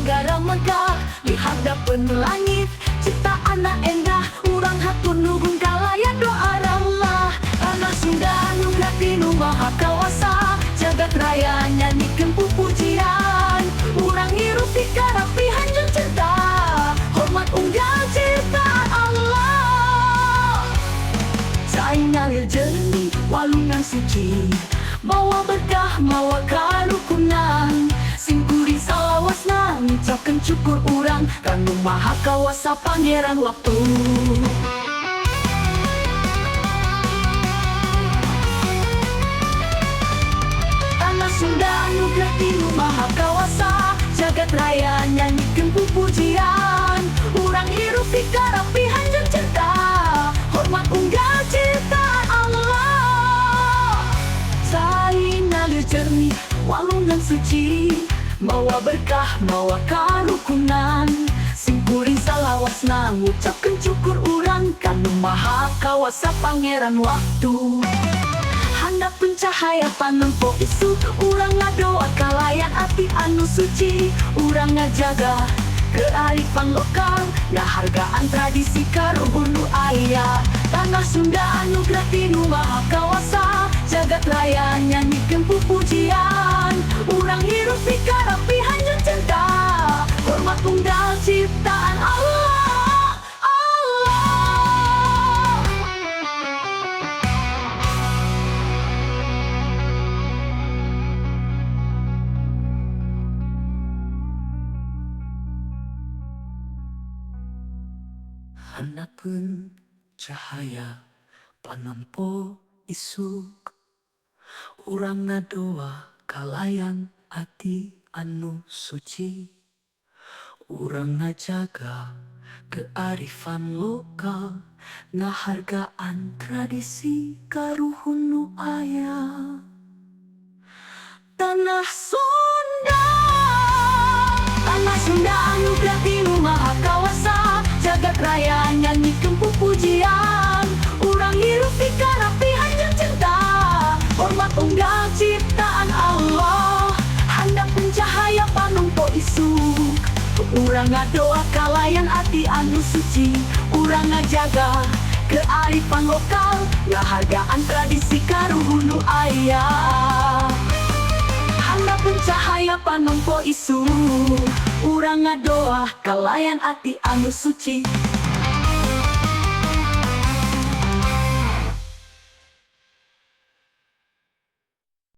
negara megah di hadapan langit ciptaan endah urang hatur nuhun kalayan doa ramah tanah Sunda nu grati nu maha kawasa jagat raya nyanyikeun pupujian urang hirup di karapihan jeung cinta hormat unggal ciptaan Allah cai ngalir jernih walungan suci mawa berkah mawa karukunan sing kuring salawasna ngucapkeun syukur urang kanu maha kawasa pangeran waktu tanah Sunda nu grati nu maha kawasa jagat raya nyanyikeun pupujian urang hirup di karapihan jeung cinta hormat unggal ciptaan Allah cai ngalir jernih walungan suci mawa berkah mawa karukunan sing kuring salawasna ngucapkeun syukur urang kanu maha kawasa pangeran waktu handap pencahaya panempo isu urang ngadoa kalayan ati anu suci urang ngajaga kearifan lokal ngahargaan tradisi karuhun nu aya tanah Sunda anu grati nu maha kawasa jagat raya nyanyikeun pupujian urang hirup di karapihan jeung cinta hormat unggal ciptaan Allah handapkeun cahaya panempo isuk urang ngadoa kalayan ati anu suci urang ngajaga kearifan lokal ngahargaan tradisi karuhun nu aya tanah Sunda anu grati nu maha kawasa jagat raya nyanyikeun pupujian urang hirup di karapihan jeung cinta hormat unggal ciptaan Allah handap pencahaya panumpo isuk urang ngadoa kalayan ati anu suci urang ngajaga kearifan lokal ngahargaan tradisi karuhun nu aya handap pencahaya panumpo isuk urang ngadoa kalayan ati anu suci